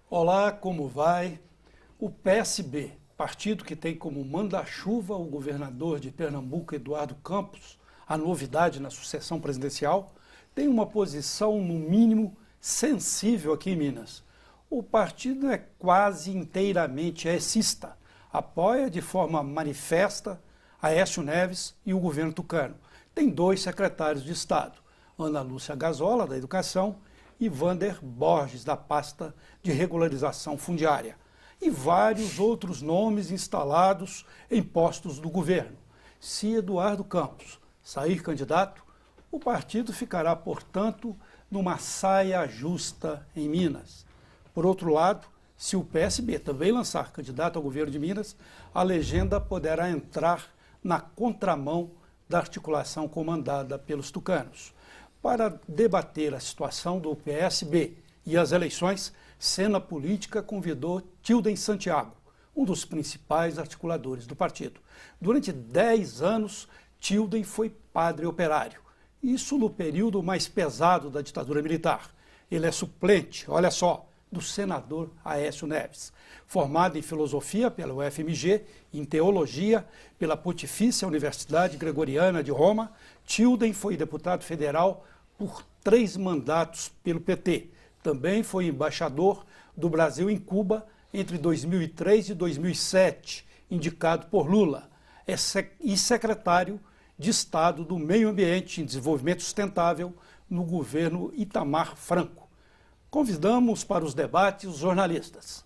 Olá, como vai? O PSB, partido que tem como manda-chuva o governador de Pernambuco, Eduardo Campos, a novidade na sucessão presidencial, tem uma posição, no mínimo, sensível aqui em Minas. O partido é quase inteiramente écista, apoia de forma manifesta Aécio Neves e o governo tucano. Tem dois secretários de Estado, Ana Lúcia Gazola, da Educação, e Vander Borges, da pasta de regularização fundiária, e vários outros nomes instalados em postos do governo. Se Eduardo Campos sair candidato, o partido ficará, portanto, numa saia justa em Minas. Por outro lado, se o PSB também lançar candidato ao governo de Minas, a legenda poderá entrar na contramão da articulação comandada pelos tucanos. Para debater a situação do PSB e as eleições, Cena Política convidou Tilden Santiago, um dos principais articuladores do partido. Durante 10 anos, Tilden foi padre operário, isso no período mais pesado da ditadura militar. Ele é suplente, olha só, do senador Aécio Neves. Formado em filosofia pela UFMG, em teologia pela Pontifícia Universidade Gregoriana de Roma, Tilden foi deputado federal por 3 mandatos pelo PT. Também foi embaixador do Brasil em Cuba entre 2003 e 2007, indicado por Lula, e secretário de Estado do Meio Ambiente e Desenvolvimento Sustentável no governo Itamar Franco. Convidamos para os debates os jornalistas.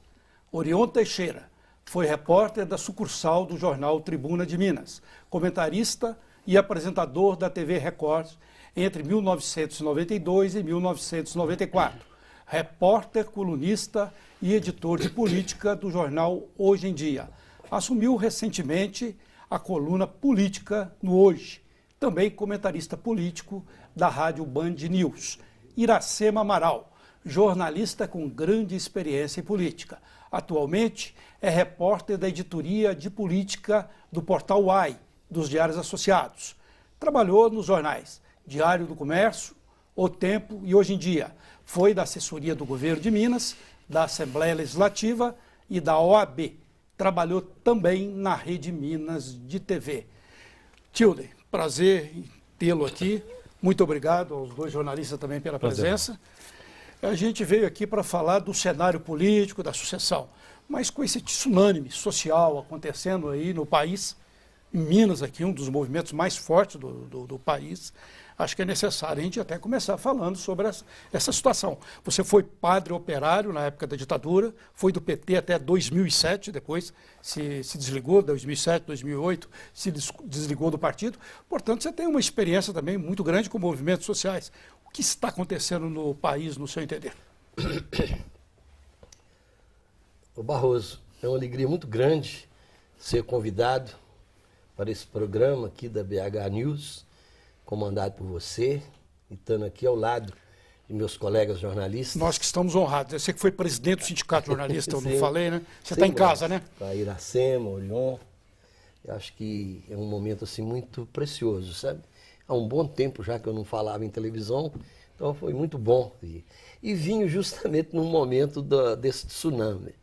Orion Teixeira foi repórter da sucursal do jornal Tribuna de Minas, comentarista e apresentador da TV Record entre 1992 e 1994, repórter, colunista e editor de política do jornal Hoje em Dia. Assumiu recentemente a coluna Política no Hoje, também comentarista político da rádio Band News. Iracema Amaral, jornalista com grande experiência em política. Atualmente é repórter da editoria de política do portal UAI, dos Diários Associados. Trabalhou nos jornais Diário do Comércio, O Tempo e Hoje em Dia. Foi da assessoria do governo de Minas, da Assembleia Legislativa e da OAB. Trabalhou também na Rede Minas de TV. Tilden, prazer em tê-lo aqui. Muito obrigado aos dois jornalistas também pela presença. A gente veio aqui para falar do cenário político, da sucessão, mas com esse tsunami social acontecendo aí no país, em Minas aqui, um dos movimentos mais fortes do país, acho que é necessário a gente até começar falando sobre essa situação. Você foi padre operário na época da ditadura, foi do PT até 2007, depois se desligou, 2007, 2008, se desligou do partido. Portanto, você tem uma experiência também muito grande com movimentos sociais. O que está acontecendo no país, no seu entender? Ô Barroso, é uma alegria muito grande ser convidado para esse programa aqui da BH News, comandado por você, e estando aqui ao lado de meus colegas jornalistas. Nós que estamos honrados. Eu sei que foi presidente do Sindicato Jornalista, eu não falei, né? Você está em casa, né? A Iracema, Orion. Eu acho que é um momento assim muito precioso, sabe? Há um bom tempo já que eu não falava em televisão, então foi muito bom. E vim justamente num momento desse tsunami.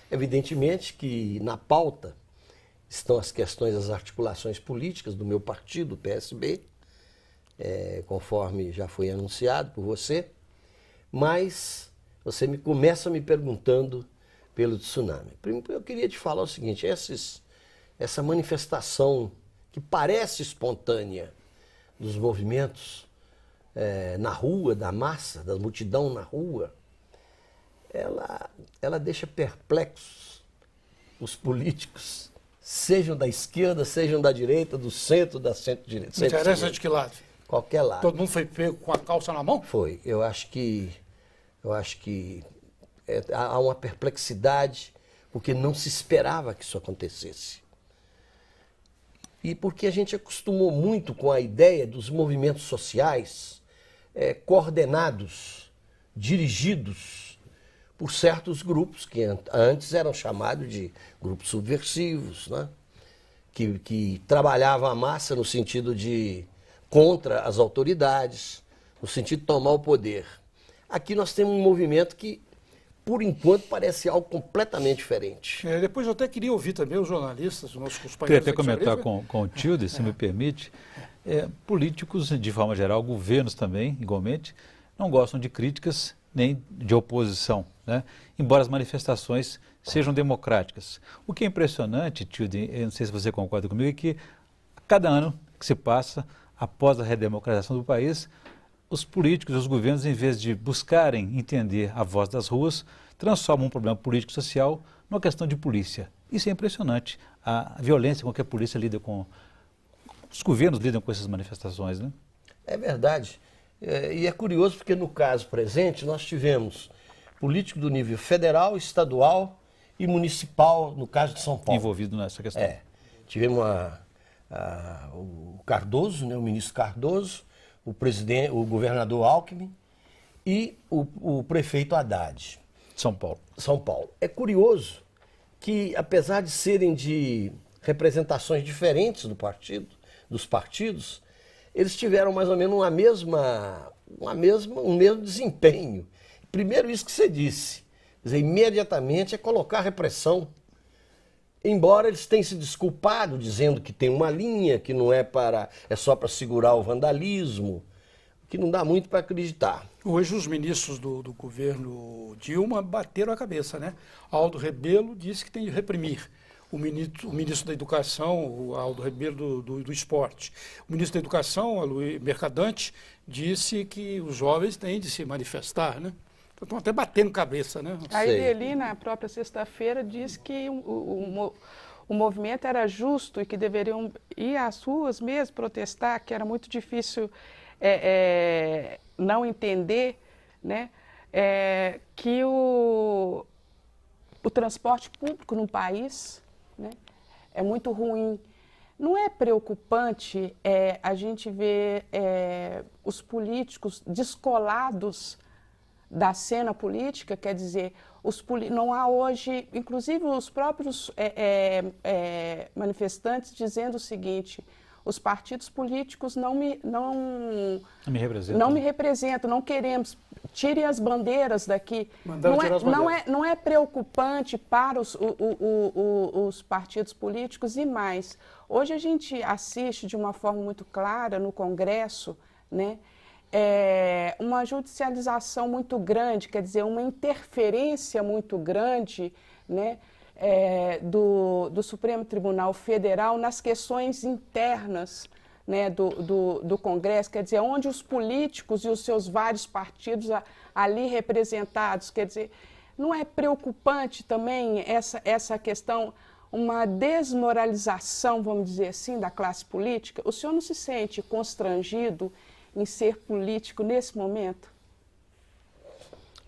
Evidentemente que na pauta estão as questões das articulações políticas do meu partido, o PSB, conforme já foi anunciado por você, mas você começa me perguntando pelo tsunami. Primeiro, eu queria te falar o seguinte, essa manifestação que parece espontânea dos movimentos na rua, da massa, da multidão na rua, ela deixa perplexos os políticos, sejam da esquerda, sejam da direita, do centro, da centro-direita. Não interessa de que lado? Qualquer lado. Todo mundo foi pego com a calça na mão? Foi. Eu acho que há uma perplexidade, porque não se esperava que isso acontecesse. E porque a gente acostumou muito com a ideia dos movimentos sociais coordenados, dirigidos por certos grupos que antes eram chamados de grupos subversivos, né? que trabalhavam a massa no sentido de contra as autoridades, no sentido de tomar o poder. Aqui nós temos um movimento que por enquanto, parece algo completamente diferente. Depois eu até queria ouvir também os jornalistas, os nossos Queria companheiros. até comentar com o Tilde, se me permite. Políticos, de forma geral, governos também, igualmente, não gostam de críticas nem de oposição, né? Embora as manifestações sejam democráticas. O que é impressionante, Tilde, eu não sei se você concorda comigo, é que a cada ano que se passa, após a redemocratização do país, os políticos e os governos, em vez de buscarem entender a voz das ruas, transformam um problema político-social numa questão de polícia. Isso é impressionante, a violência com que a polícia lida com... Os governos lidam com essas manifestações, né? É verdade. E é curioso porque no caso presente nós tivemos político do nível federal, estadual e municipal, no caso de São Paulo. Envolvido nessa questão. Tivemos o Cardoso, né, o ministro Cardoso, o governador Alckmin e o prefeito Haddad. São Paulo. São Paulo. É curioso que, apesar de serem de representações diferentes dos partidos, eles tiveram mais ou menos um mesmo desempenho. Primeiro, isso que você disse, quer dizer, imediatamente é colocar repressão. Embora eles tenham se desculpado, dizendo que tem uma linha, que não é só para segurar o vandalismo, que não dá muito para acreditar. Hoje os ministros do governo Dilma bateram a cabeça, né? Aldo Rebelo disse que tem de reprimir. O ministro da Educação, o Aldo Rebelo do Esporte. O ministro da Educação, Luiz Mercadante, disse que os jovens têm de se manifestar, né? Estão até batendo cabeça, né? A Ireli, na própria sexta-feira, disse que o movimento era justo e que deveriam ir às ruas mesmo protestar, que era muito difícil não entender, né, que o transporte público no país, né, é muito ruim. Não é preocupante a gente ver os políticos descolados da cena política, quer dizer, não há hoje, inclusive os próprios manifestantes dizendo o seguinte: os partidos políticos não me representam, não queremos, tirem as bandeiras daqui. Não é preocupante para os partidos políticos e mais. Hoje a gente assiste de uma forma muito clara no Congresso, né, uma judicialização muito grande, quer dizer, uma interferência muito grande, né, do Supremo Tribunal Federal nas questões internas, né, do Congresso, quer dizer, onde os políticos e os seus vários partidos ali representados, quer dizer, não é preocupante também essa questão, uma desmoralização, vamos dizer assim, da classe política? O senhor não se sente constrangido em ser político nesse momento?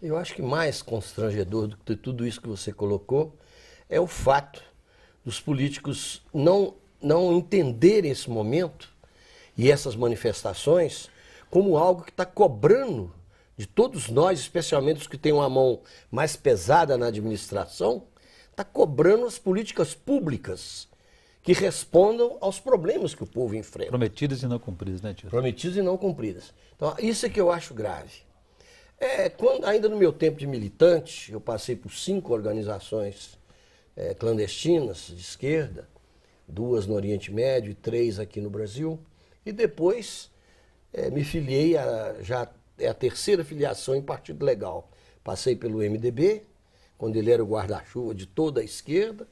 Eu acho que mais constrangedor do que tudo isso que você colocou é o fato dos políticos não entenderem esse momento e essas manifestações como algo que está cobrando de todos nós, especialmente os que têm uma mão mais pesada na administração, está cobrando as políticas públicas que respondam aos problemas que o povo enfrenta. Prometidas e não cumpridas, né, tio? Prometidas e não cumpridas. Então, isso é que eu acho grave. Ainda no meu tempo de militante, eu passei por 5 organizações clandestinas de esquerda, 2 no Oriente Médio e 3 aqui no Brasil, e depois me filiei, já é a 3ª filiação em partido legal. Passei pelo MDB, quando ele era o guarda-chuva de toda a esquerda,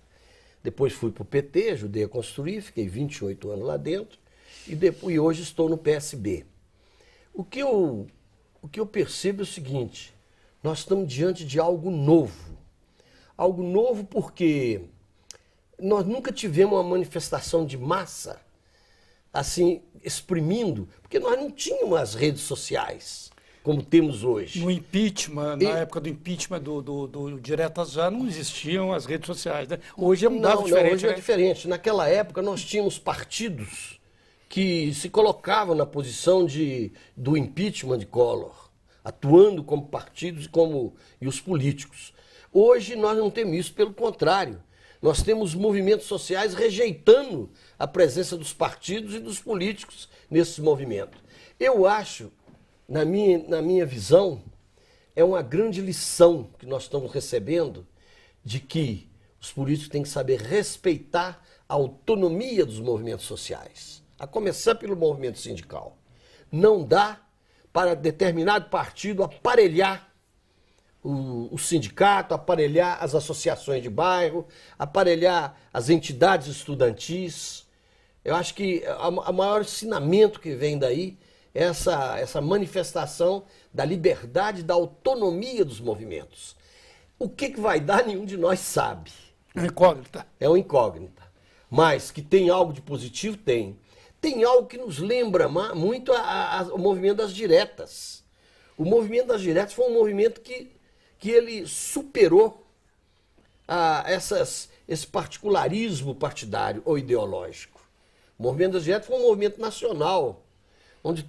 depois fui para o PT, ajudei a construir, fiquei 28 anos lá dentro, e hoje estou no PSB. O que eu percebo é o seguinte: nós estamos diante de algo novo. Algo novo porque nós nunca tivemos uma manifestação de massa, assim, exprimindo, porque nós não tínhamos as redes sociais como temos hoje. No impeachment, na época do impeachment do Diretas Já, não existiam as redes sociais, né? Hoje é diferente. Hoje é diferente. Naquela época nós tínhamos partidos que se colocavam na posição do impeachment de Collor, atuando como partidos e os políticos. Hoje nós não temos isso, pelo contrário. Nós temos movimentos sociais rejeitando a presença dos partidos e dos políticos nesses movimentos. Eu acho, na minha visão, é uma grande lição que nós estamos recebendo de que os políticos têm que saber respeitar a autonomia dos movimentos sociais, a começar pelo movimento sindical. Não dá para determinado partido aparelhar o sindicato, aparelhar as associações de bairro, aparelhar as entidades estudantis. Eu acho que o maior ensinamento que vem daí é essa manifestação da liberdade, da autonomia dos movimentos. O que vai dar, nenhum de nós sabe. É uma incógnita. É uma incógnita. Mas que tem algo de positivo, tem. Tem algo que nos lembra muito o movimento das diretas. O movimento das diretas foi um movimento que ele superou esse particularismo partidário ou ideológico. O movimento das diretas foi um movimento nacional, onde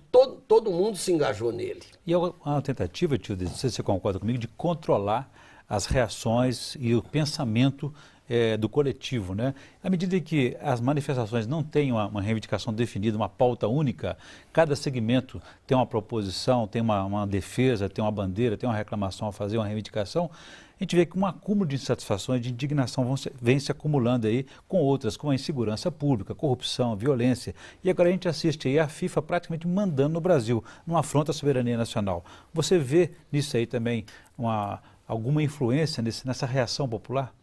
todo mundo se engajou nele. E é uma tentativa, tio, não sei se você concorda comigo, de controlar as reações e o pensamento do coletivo, né? À medida que as manifestações não têm uma reivindicação definida, uma pauta única, cada segmento tem uma proposição, tem uma defesa, tem uma bandeira, tem uma reclamação a fazer, uma reivindicação, a gente vê que um acúmulo de insatisfações, de indignação vem se acumulando aí com outras, como a insegurança pública, corrupção, violência. E agora a gente assiste aí a FIFA praticamente mandando no Brasil, numa afronta à soberania nacional. Você vê nisso aí também alguma influência nessa reação popular?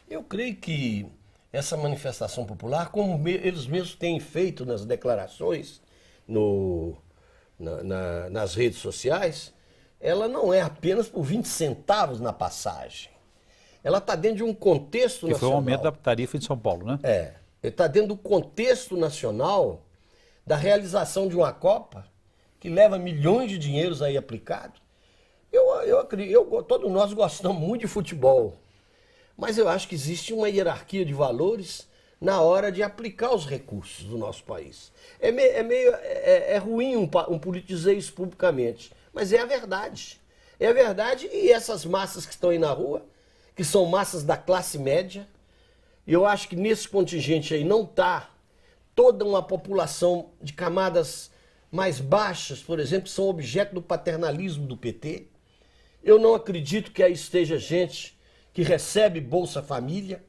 Eu creio que essa manifestação popular, como eles mesmos têm feito nas declarações, nas redes sociais, ela não é apenas por 20 centavos na passagem. Ela está dentro de um contexto nacional. Que foi o aumento da tarifa de São Paulo, né? Está dentro do contexto nacional da realização de uma Copa que leva milhões de dinheiros aí aplicados. Todos nós gostamos muito de futebol. Mas eu acho que existe uma hierarquia de valores na hora de aplicar os recursos do nosso país. É ruim um político dizer isso publicamente, mas é a verdade. É a verdade, e essas massas que estão aí na rua, que são massas da classe média, e eu acho que nesse contingente aí não está toda uma população de camadas mais baixas, por exemplo, que são objeto do paternalismo do PT. Eu não acredito que aí esteja gente que recebe Bolsa Família.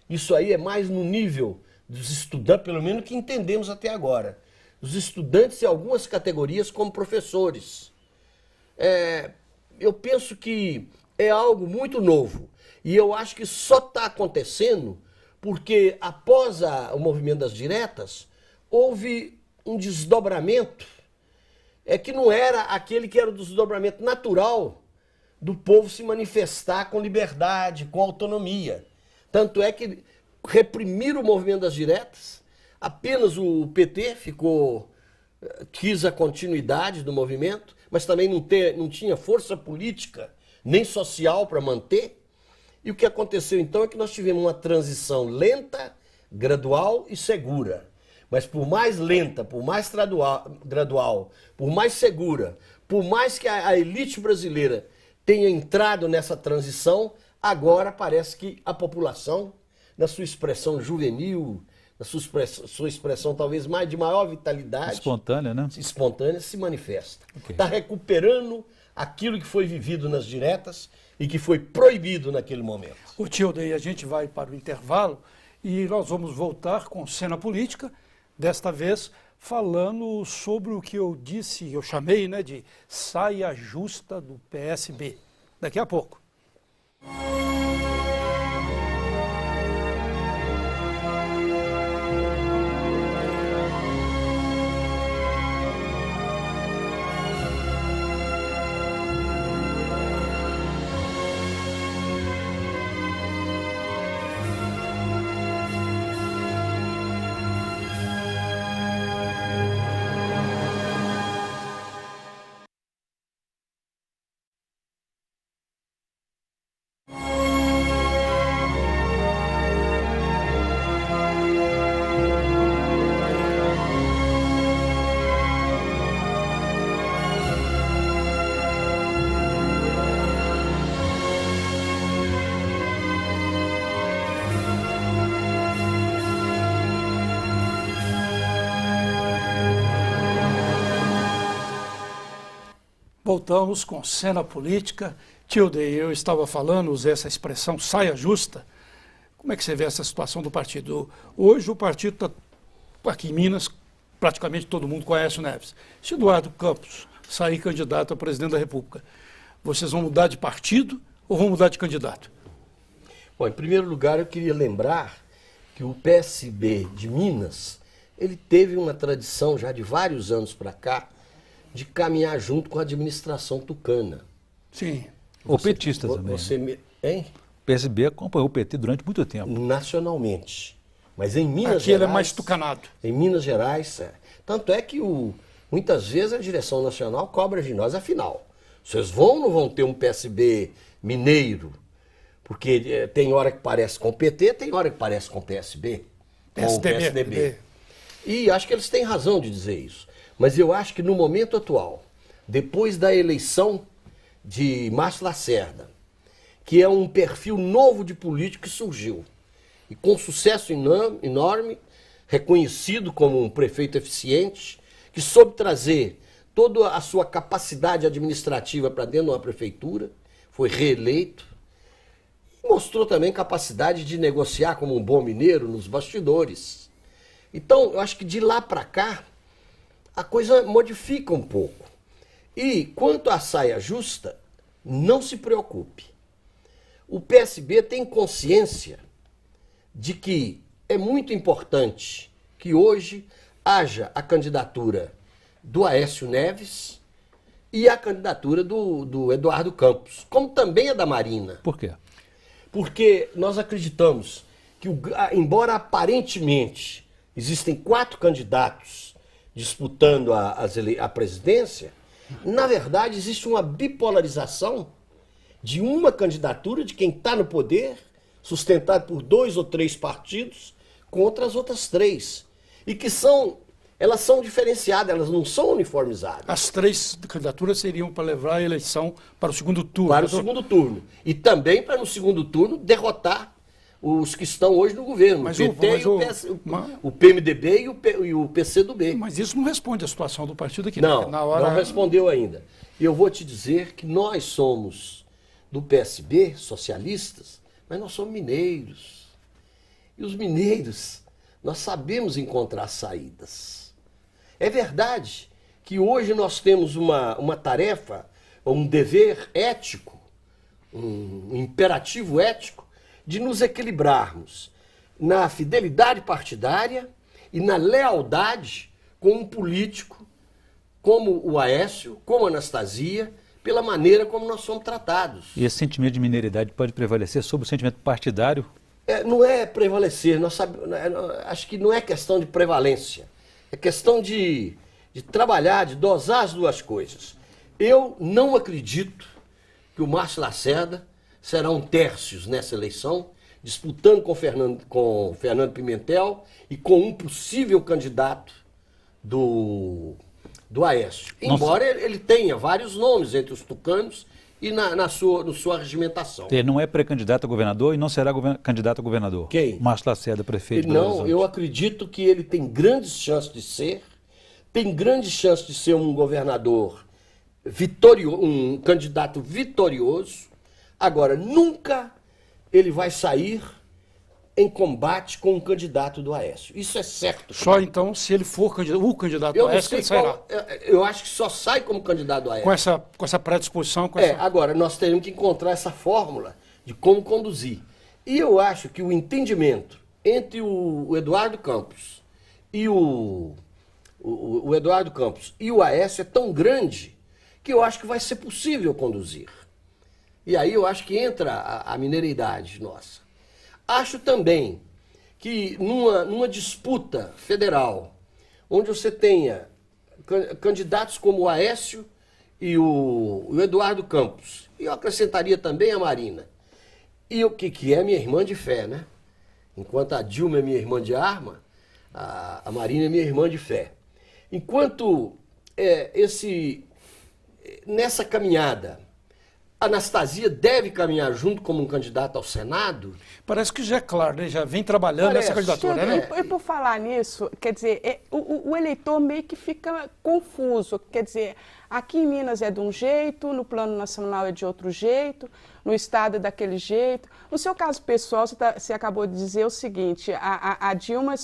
Isso aí é mais no nível dos estudantes, pelo menos que entendemos até agora. Os estudantes e algumas categorias como professores. Eu penso que é algo muito novo. E eu acho que só está acontecendo porque após o movimento das diretas, houve um desdobramento que não era aquele que era o desdobramento natural do povo se manifestar com liberdade, com autonomia. Tanto é que reprimiram o movimento das diretas, apenas o PT quis a continuidade do movimento, mas também não tinha força política nem social para manter. E o que aconteceu então é que nós tivemos uma transição lenta, gradual e segura. Mas por mais lenta, por mais gradual, por mais segura, por mais que a elite brasileira tenha entrado nessa transição, agora parece que a população, na sua expressão juvenil, na sua expressão talvez de maior vitalidade, espontânea, né? Espontânea, se manifesta. Está recuperando aquilo que foi vivido nas diretas e que foi proibido naquele momento. O Tilde, aí a gente vai para o intervalo e nós vamos voltar com Cena Política, desta vez falando sobre o que eu disse, eu chamei, né, de saia justa do PSB. Daqui a pouco. voltamos com cena política. Tilde, eu estava falando, usei essa expressão, saia justa. Como é que você vê essa situação do partido? Hoje o partido está aqui em Minas, praticamente todo mundo conhece o Neves. Se Eduardo Campos sair candidato a presidente da República, vocês vão mudar de partido ou vão mudar de candidato? Bom, em primeiro lugar, eu queria lembrar que o PSB de Minas, ele teve uma tradição já de vários anos para cá de caminhar junto com a administração tucana. Sim. O petista também. Hein? O PSB acompanhou o PT durante muito tempo. Nacionalmente. Mas em Minas Aqui Gerais... ele é mais tucanado. Em Minas Gerais, Tanto é que muitas vezes a direção nacional cobra de nós, afinal. Vocês vão ou não vão ter um PSB mineiro? Porque tem hora que parece com o PT, tem hora que parece com o PSB. Com o PSDB. E acho que eles têm razão de dizer isso. Mas eu acho que no momento atual, depois da eleição de Márcio Lacerda, que é um perfil novo de político que surgiu, e com sucesso enorme, reconhecido como um prefeito eficiente, que soube trazer toda a sua capacidade administrativa para dentro de uma prefeitura, foi reeleito, e mostrou também capacidade de negociar como um bom mineiro nos bastidores. Então, eu acho que de lá para cá, a coisa modifica um pouco. E quanto à saia justa, não se preocupe. O PSB tem consciência de que é muito importante que hoje haja a candidatura do Aécio Neves e a candidatura do Eduardo Campos, como também a da Marina. Por quê? Porque nós acreditamos que, embora aparentemente existem 4 candidatos disputando a presidência, na verdade existe uma bipolarização de uma candidatura de quem está no poder, sustentado por 2 ou 3 partidos, contra as outras 3. E que elas são diferenciadas, elas não são uniformizadas. As 3 candidaturas seriam para levar a eleição para o segundo turno. Para o segundo turno. E também para no segundo turno derrotar os que estão hoje no governo, mas o PT o PMDB e o PCdoB. Mas isso não responde à situação do partido aqui. Não, né? não respondeu ainda. E eu vou te dizer que nós somos do PSB, socialistas, mas nós somos mineiros. E os mineiros, nós sabemos encontrar saídas. É verdade que hoje nós temos uma tarefa, um dever ético, um imperativo ético, de nos equilibrarmos na fidelidade partidária e na lealdade com um político como o Aécio, como a Anastasia, pela maneira como nós somos tratados. E esse sentimento de mineiridade pode prevalecer sobre o sentimento partidário? Não é prevalecer, acho que não é questão de prevalência, é questão de trabalhar, de dosar as duas coisas. Eu não acredito que o Márcio Lacerda será um tercios nessa eleição, disputando com Fernando Pimentel e com um possível candidato do Aécio. Embora ele tenha vários nomes entre os tucanos e na sua regimentação. Ele não é pré-candidato a governador e não será candidato a governador? Quem? Márcio Lacerda, prefeito de Belo Horizonte. Não, eu acredito que ele tem grandes chances de ser, um governador vitorioso, um candidato vitorioso. Agora, nunca ele vai sair em combate com um candidato do Aécio. Isso é certo. Só então, se ele for o candidato do Aécio, ele sairá. Eu acho que só sai como candidato do Aécio. Com essa predisposição. Agora, nós teremos que encontrar essa fórmula de como conduzir. E eu acho que o entendimento entre o Eduardo Campos e o Eduardo Campos e o Aécio é tão grande que eu acho que vai ser possível conduzir. E aí eu acho que entra a mineiridade nossa. Acho também que numa disputa federal, onde você tenha candidatos como o Aécio e o Eduardo Campos, e eu acrescentaria também a Marina, e o que é minha irmã de fé, né? Enquanto a Dilma é minha irmã de arma, a Marina é minha irmã de fé. Enquanto nessa caminhada Anastasia deve caminhar junto como um candidato ao Senado? Parece que já é claro, né? Já vem trabalhando essa candidatura, né? E por falar nisso, quer dizer, o eleitor meio que fica confuso. Quer dizer, aqui em Minas é de um jeito, no plano nacional é de outro jeito, no estado é daquele jeito. No seu caso pessoal, você acabou de dizer o seguinte, a Dilma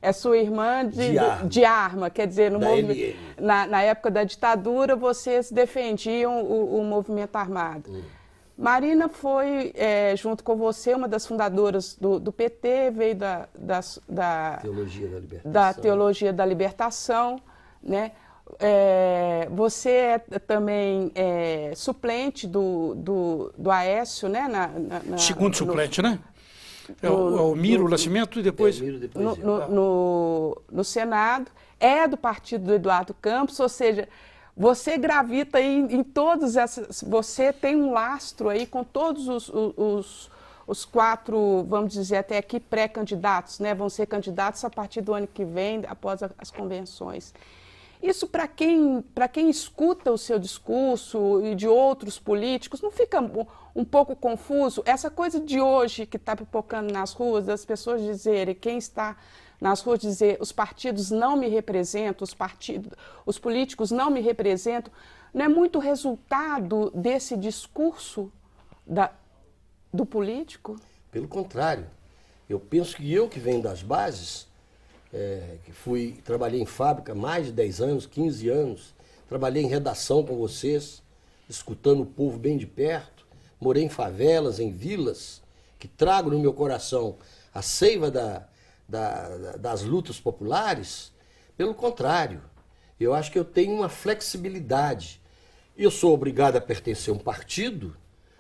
é sua irmã de arma, quer dizer, na época da ditadura vocês defendiam o movimento armado. Marina foi, junto com você, uma das fundadoras do PT, veio da Teologia da Libertação, né? Você é também suplente do Aécio, né? Segundo suplente, né? É o Miro Nascimento e depois... No Senado, é do partido do Eduardo Campos, ou seja, você gravita aí em todas essas... Você tem um lastro aí com todos os 4, vamos dizer até aqui, pré-candidatos, né? Vão ser candidatos a partir do ano que vem, após as convenções. Isso, para quem escuta o seu discurso e de outros políticos, não fica um pouco confuso? Essa coisa de hoje que está pipocando nas ruas, das pessoas dizerem, quem está nas ruas dizer, os partidos não me representam, os políticos não me representam, não é muito resultado desse discurso do político? Pelo contrário, eu penso que eu que venho das bases, trabalhei em fábrica mais de 10 anos, 15 anos, trabalhei em redação com vocês, escutando o povo bem de perto, morei em favelas, em vilas, que trago no meu coração a seiva das lutas populares. Pelo contrário, eu acho que eu tenho uma flexibilidade. Eu sou obrigado a pertencer a um partido,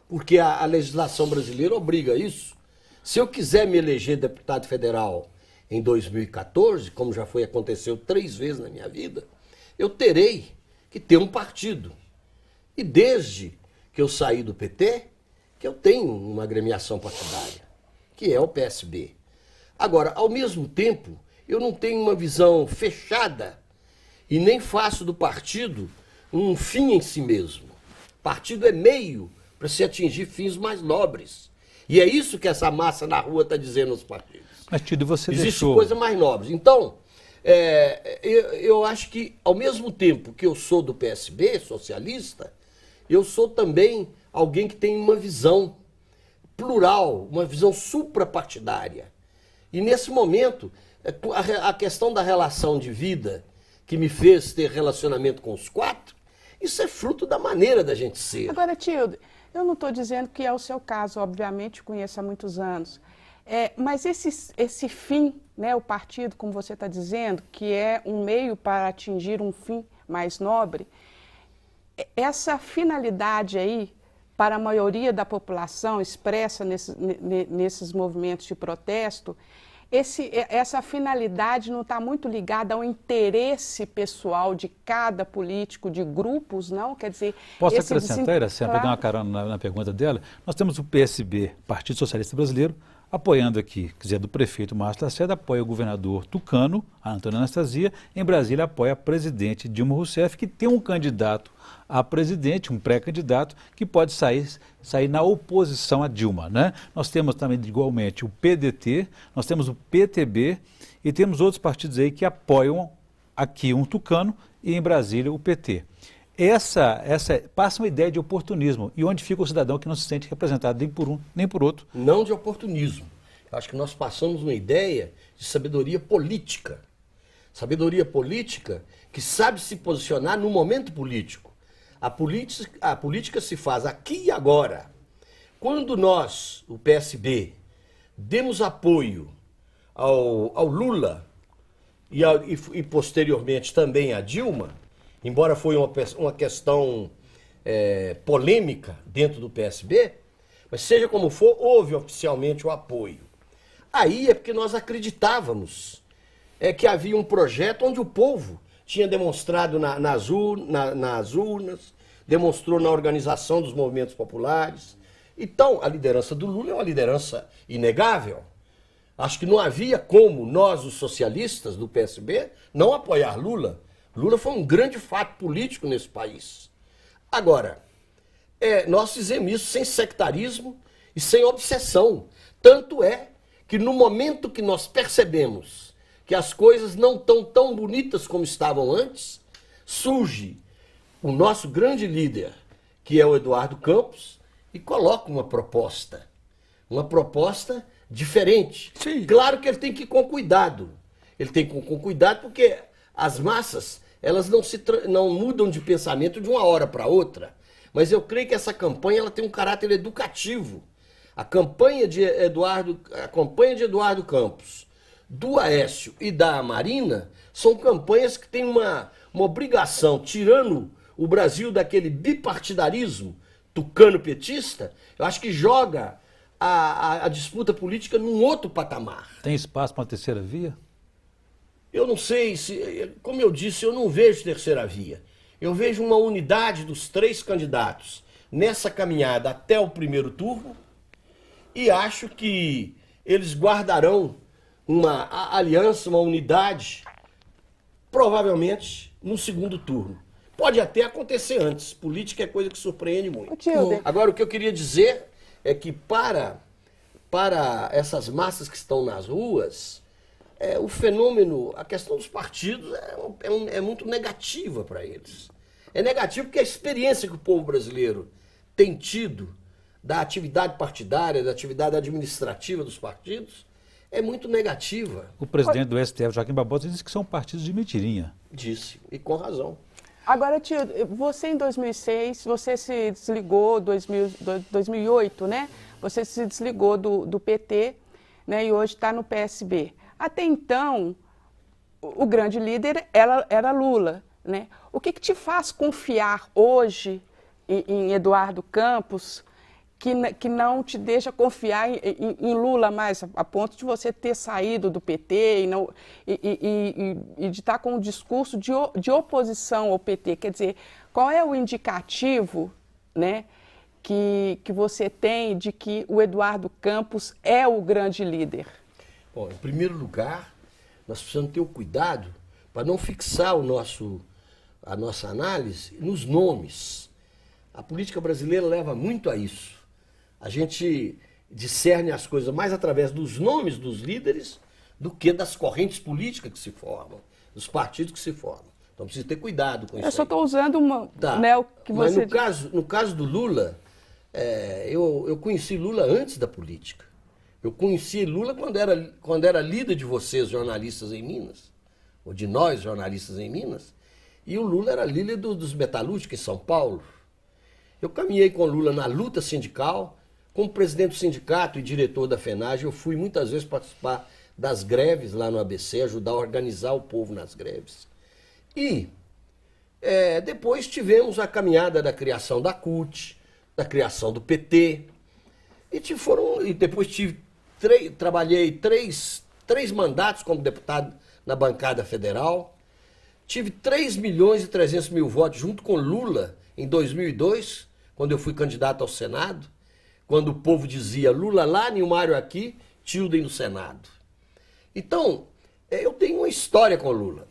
porque a legislação brasileira obriga isso. Se eu quiser me eleger deputado federal em 2014, como já aconteceu 3 vezes na minha vida, eu terei que ter um partido. E desde que eu saí do PT, que eu tenho uma agremiação partidária, que é o PSB. Agora, ao mesmo tempo, eu não tenho uma visão fechada e nem faço do partido um fim em si mesmo. Partido é meio para se atingir fins mais nobres. E é isso que essa massa na rua está dizendo aos partidos. Mas, Tílio, você Existe coisa mais nobres. Então, eu acho que, ao mesmo tempo que eu sou do PSB, socialista, eu sou também alguém que tem uma visão plural, uma visão suprapartidária. E, nesse momento, a questão da relação de vida que me fez ter relacionamento com os 4, isso é fruto da maneira da gente ser. Agora, Tilde, eu não estou dizendo que é o seu caso, obviamente, conheço há muitos anos. Mas esse fim, né, o partido, como você está dizendo, que é um meio para atingir um fim mais nobre, essa finalidade aí, para a maioria da população expressa nesses movimentos de protesto, essa finalidade não está muito ligada ao interesse pessoal de cada político, de grupos, não? Quer dizer... Posso acrescentar, Iracema, pegar uma carona na pergunta dela? Nós temos o PSB, Partido Socialista Brasileiro, apoiando aqui, quer dizer, do prefeito Márcio Lacerda, apoia o governador tucano, a Antônia Anastasia, em Brasília apoia a presidente Dilma Rousseff, que tem um candidato a presidente, um pré-candidato, que pode sair na oposição a Dilma, né? Nós temos também, igualmente, o PDT, nós temos o PTB e temos outros partidos aí que apoiam aqui um tucano e em Brasília o PT. Essa passa uma ideia de oportunismo. E onde fica o cidadão que não se sente representado nem por um, nem por outro? Não de oportunismo. Eu acho que nós passamos uma ideia de sabedoria política. Sabedoria política que sabe se posicionar no momento político. A política se faz aqui e agora. Quando nós, o PSB, demos apoio ao Lula e posteriormente também a Dilma, embora foi uma questão polêmica dentro do PSB, mas seja como for, houve oficialmente o apoio. Aí é porque nós acreditávamos que havia um projeto onde o povo tinha demonstrado nas urnas, demonstrou na organização dos movimentos populares. Então, a liderança do Lula é uma liderança inegável. Acho que não havia como nós, os socialistas do PSB, não apoiar Lula. Lula foi um grande fato político nesse país. Agora, nós fizemos isso sem sectarismo e sem obsessão. Tanto é que no momento que nós percebemos que as coisas não estão tão bonitas como estavam antes, surge o nosso grande líder, que é o Eduardo Campos, e coloca uma proposta diferente. Sim. Claro que ele tem que ir com cuidado. Ele tem que ir com cuidado porque as massas, elas não mudam de pensamento de uma hora para outra. Mas eu creio que essa campanha ela tem um caráter educativo. A campanha de Eduardo Campos, do Aécio e da Marina são campanhas que têm uma obrigação, tirando o Brasil daquele bipartidarismo tucano-petista, eu acho que joga a disputa política num outro patamar. Tem espaço para uma terceira via? Eu não sei se, como eu disse, eu não vejo terceira via. Eu vejo uma unidade dos 3 candidatos nessa caminhada até o primeiro turno e acho que eles guardarão uma aliança, uma unidade, provavelmente no segundo turno. Pode até acontecer antes. Política é coisa que surpreende muito. Agora, o que eu queria dizer é que para essas massas que estão nas ruas, o fenômeno, a questão dos partidos é muito negativa para eles. É negativo porque a experiência que o povo brasileiro tem tido da atividade partidária, da atividade administrativa dos partidos, é muito negativa. O presidente do STF, Joaquim Barbosa, disse que são partidos de mentirinha. Disse, e com razão. Agora, tio, você em 2006, você se desligou, 2008, né? Você se desligou do PT, né? E hoje está no PSB. Até então, o grande líder era Lula, né? O que te faz confiar hoje em Eduardo Campos, que não te deixa confiar em Lula mais, a ponto de você ter saído do PT e de estar com um discurso de oposição ao PT? Quer dizer, qual é o indicativo, né, que você tem de que o Eduardo Campos é o grande líder? Bom, em primeiro lugar, nós precisamos ter o cuidado para não fixar a nossa análise nos nomes. A política brasileira leva muito a isso. A gente discerne as coisas mais através dos nomes dos líderes do que das correntes políticas que se formam, dos partidos que se formam. Então precisa ter cuidado com isso. Eu só estou usando uma... Tá. Né, o que mas você... no caso do Lula, eu conheci Lula antes da política. Eu conheci Lula quando era líder de vocês, jornalistas em Minas, ou de nós, jornalistas em Minas, e o Lula era líder dos metalúrgicos em São Paulo. Eu caminhei com o Lula na luta sindical. Como presidente do sindicato e diretor da FENAGE, eu fui muitas vezes participar das greves lá no ABC, ajudar a organizar o povo nas greves. E depois tivemos a caminhada da criação da CUT, da criação do PT, e depois trabalhei três mandatos como deputado na bancada federal, tive 3.300.000 votos junto com Lula em 2002, quando eu fui candidato ao Senado, quando o povo dizia Lula lá, Nilmário aqui, Tilden no Senado. Então, eu tenho uma história com Lula.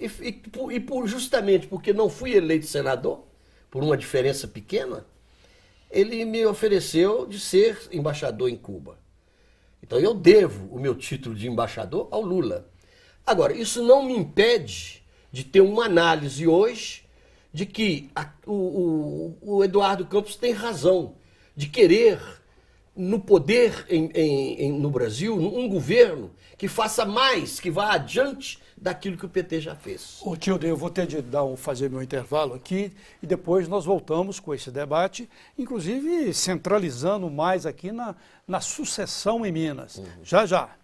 Justamente porque não fui eleito senador, por uma diferença pequena, ele me ofereceu de ser embaixador em Cuba. Então eu devo o meu título de embaixador ao Lula. Agora, isso não me impede de ter uma análise hoje de que o Eduardo Campos tem razão de querer no poder no Brasil, um governo que faça mais, que vá adiante daquilo que o PT já fez. Ô Tilden, eu vou ter de fazer meu intervalo aqui e depois nós voltamos com esse debate, inclusive centralizando mais aqui na sucessão em Minas. Já, já.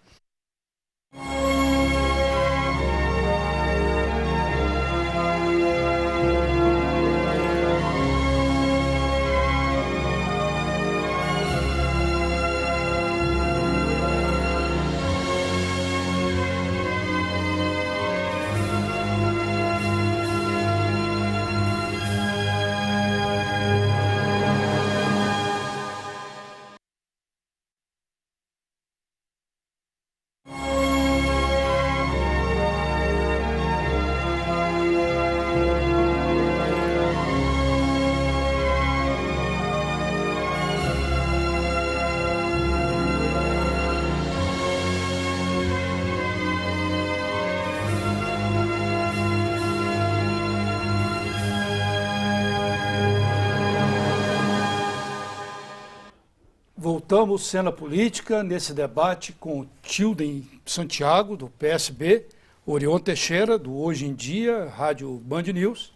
Voltamos cena política nesse debate com o Tilden Santiago, do PSB, Orion Teixeira, do Hoje em Dia, Rádio Band News,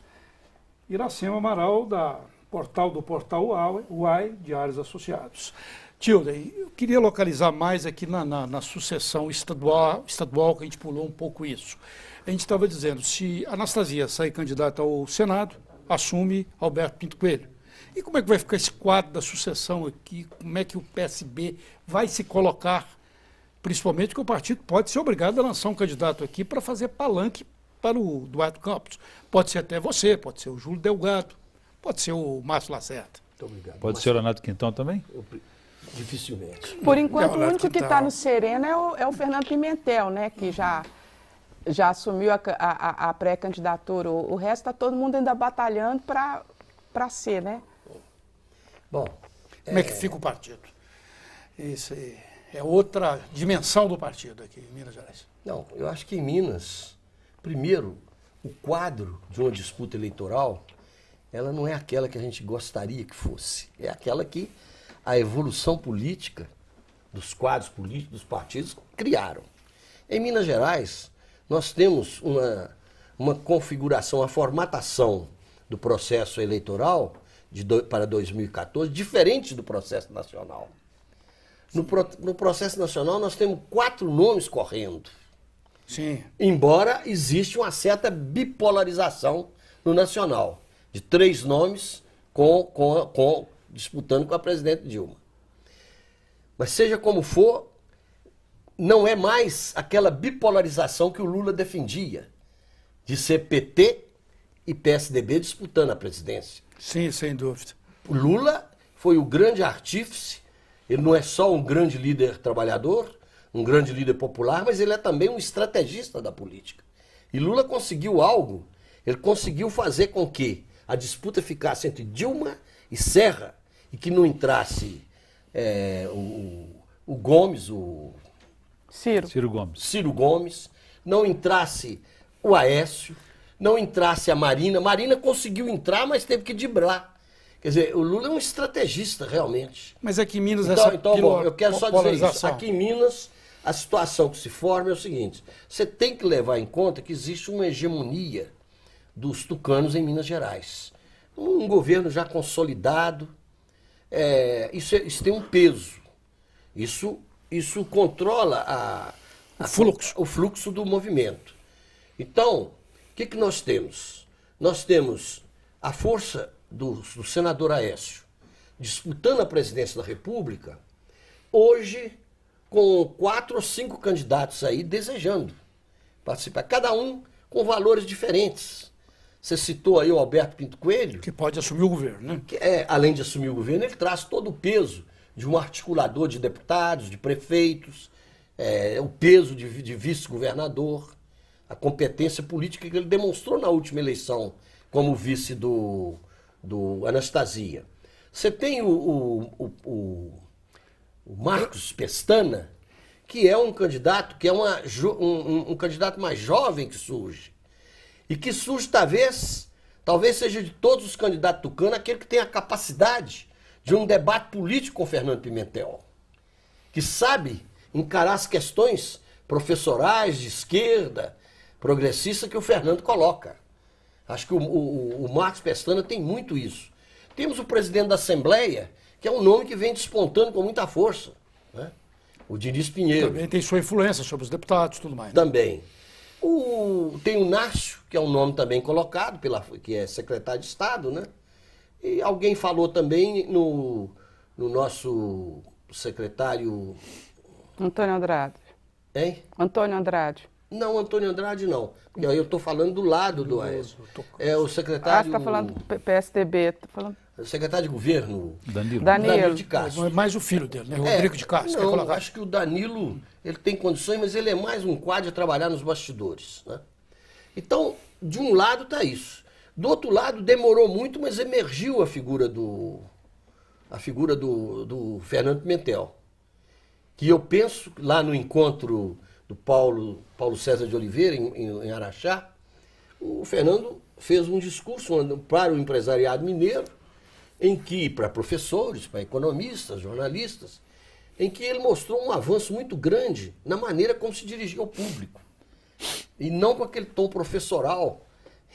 Iracema Amaral, do Portal UAI, Diários Associados. Tilden, eu queria localizar mais aqui na sucessão estadual, que a gente pulou um pouco isso. A gente estava dizendo, se Anastasia sair candidata ao Senado, assume Alberto Pinto Coelho. E como é que vai ficar esse quadro da sucessão aqui? Como é que o PSB vai se colocar? Principalmente que o partido pode ser obrigado a lançar um candidato aqui para fazer palanque para o Eduardo Campos. Pode ser até você, pode ser o Júlio Delgado, pode ser o Márcio Lacerda. Muito obrigado. Pode ser o Renato Quintão também? Dificilmente. Por enquanto, o único que está no sereno é o Fernando Pimentel, né, que já assumiu a pré-candidatura. O resto está todo mundo ainda batalhando para ser, né? Bom, como é que fica o partido? Isso é outra dimensão do partido aqui em Minas Gerais. Não, eu acho que em Minas, primeiro, o quadro de uma disputa eleitoral, ela não é aquela que a gente gostaria que fosse. É aquela que a evolução política dos quadros políticos, dos partidos, criaram. Em Minas Gerais, nós temos uma configuração, uma formatação do processo eleitoral para 2014, diferente do processo nacional. No processo nacional, nós temos 4 nomes correndo. Sim. Embora exista uma certa bipolarização no nacional, de 3 nomes disputando com a presidente Dilma. Mas seja como for, não é mais aquela bipolarização que o Lula defendia, de ser PT e PSDB disputando a presidência. Sim, sem dúvida. O Lula foi o grande artífice, ele não é só um grande líder trabalhador, um grande líder popular, mas ele é também um estrategista da política. E Lula conseguiu algo, ele conseguiu fazer com que a disputa ficasse entre Dilma e Serra, e que não entrasse o Gomes, Ciro Gomes, não entrasse o Aécio, não entrasse a Marina. Marina conseguiu entrar, mas teve que driblar. Quer dizer, o Lula é um estrategista, realmente. Mas aqui em Minas bom, eu quero só dizer isso. Aqui em Minas, a situação que se forma é o seguinte. Você tem que levar em conta que existe uma hegemonia dos tucanos em Minas Gerais. Um governo já consolidado. Isso tem um peso. Isso controla o fluxo do movimento. Então, o que nós temos? Nós temos a força do senador Aécio disputando a presidência da República, hoje com 4 ou 5 candidatos aí desejando participar, cada um com valores diferentes. Você citou aí o Alberto Pinto Coelho. Que pode assumir o governo, né? Além de assumir o governo, ele traz todo o peso de um articulador de deputados, de prefeitos, o peso de vice-governador, a competência política que ele demonstrou na última eleição como vice do Anastasia. Você tem o Marcos Pestana, que é um candidato, que é um candidato mais jovem que surge. E que surge, talvez seja de todos os candidatos tucanos, aquele que tem a capacidade de um debate político com Fernando Pimentel. Que sabe encarar as questões professorais de esquerda, progressista, que o Fernando coloca. Acho que o Marcos Pestana tem muito isso. Temos o presidente da Assembleia, que é um nome que vem despontando com muita força, né? O Diniz Pinheiro. Também tem sua influência sobre os deputados e tudo mais. Né? Também. Tem o Nácio, que é um nome também colocado, que é secretário de Estado, né? E alguém falou também no nosso secretário... Antônio Andrade. Hein? Antônio Andrade. Não, Antônio Andrade não. Porque aí eu estou falando do lado do Aécio. É o secretário... você está falando do PSDB. O secretário de governo... Danilo de Castro. Mais o filho dele, né? Rodrigo de Castro. Não, acho que o Danilo ele tem condições, mas ele é mais um quadro de trabalhar nos bastidores, né? Então, de um lado está isso. Do outro lado, demorou muito, mas emergiu a figura do Fernando Pimentel. Que eu penso, lá no encontro do Paulo César de Oliveira, em Araxá, o Fernando fez um discurso para o empresariado mineiro, em que, para professores, para economistas, jornalistas, em que ele mostrou um avanço muito grande na maneira como se dirigia ao público. E não com aquele tom professoral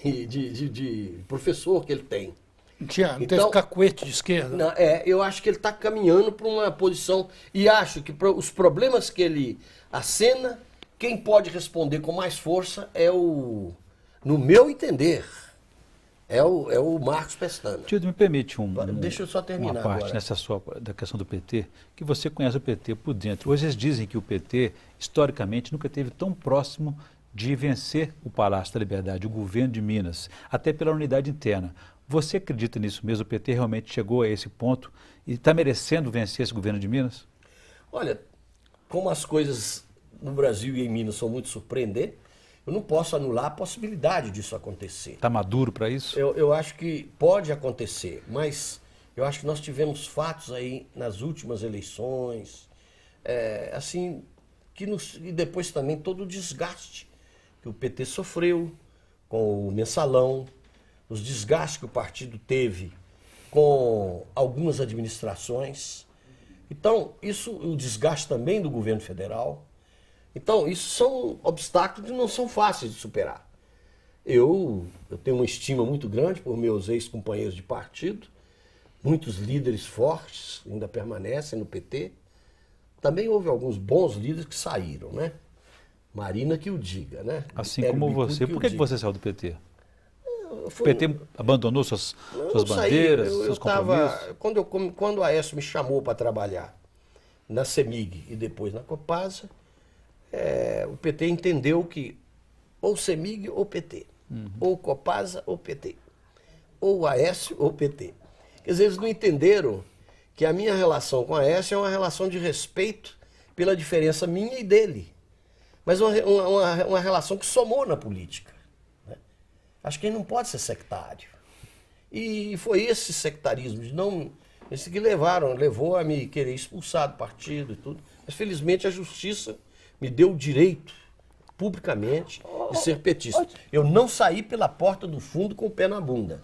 de professor que ele tem. Não teve cacuete de esquerda? Não, eu acho que ele está caminhando para uma posição, e acho que os problemas que ele acena, quem pode responder com mais força no meu entender, é o Marcos Pestana. Tio, me permite deixa eu só terminar uma parte agora. nessa da questão do PT, que você conhece o PT por dentro. Hoje eles dizem que o PT, historicamente, nunca esteve tão próximo de vencer o Palácio da Liberdade, o governo de Minas, até pela unidade interna. Você acredita nisso mesmo? O PT realmente chegou a esse ponto e está merecendo vencer esse governo de Minas? Olha, como as coisas no Brasil e em Minas são muito surpreendentes, eu não posso anular a possibilidade disso acontecer. Está maduro para isso? Eu acho que pode acontecer, mas eu acho que nós tivemos fatos aí nas últimas eleições, assim, e depois também todo o desgaste que o PT sofreu com o mensalão, os desgastes que o partido teve com algumas administrações. Então, o desgaste também do governo federal. Então, isso são obstáculos que não são fáceis de superar. Eu tenho uma estima muito grande por meus ex-companheiros de partido, muitos líderes fortes ainda permanecem no PT. Também houve alguns bons líderes que saíram, né? Marina que o diga, né? Assim como você. Por que você saiu do PT? O PT abandonou suas bandeiras, seus compromissos? Quando a Aécio me chamou para trabalhar na CEMIG e depois na Copasa, o PT entendeu que ou CEMIG ou PT, ou Copasa ou PT, ou Aécio ou PT. Quer dizer, eles não entenderam que a minha relação com a Aécio é uma relação de respeito pela diferença minha e dele, mas uma relação que somou na política. Acho que ele não pode ser sectário. E foi esse sectarismo, esse que levou a me querer expulsar do partido e tudo. Mas felizmente a justiça me deu o direito, publicamente, de ser petista. Eu não saí pela porta do fundo com o pé na bunda.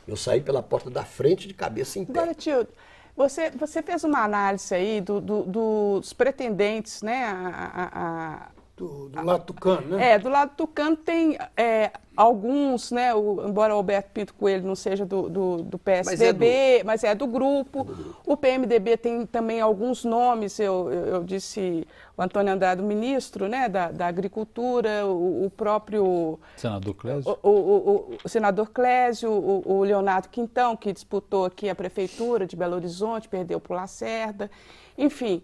Eu saí pela porta da frente de cabeça em pé. Agora, tio, você fez uma análise aí dos pretendentes, né, do lado tucano, né? Do lado tucano tem alguns, né? Embora o Alberto Pinto Coelho não seja do PSDB, mas é do grupo. O PMDB tem também alguns nomes, eu disse o Antônio Andrade, o ministro, né, da Agricultura, o próprio... Senador Clésio. O senador Clésio, o Leonardo Quintão, que disputou aqui a prefeitura de Belo Horizonte, perdeu para o Lacerda, enfim...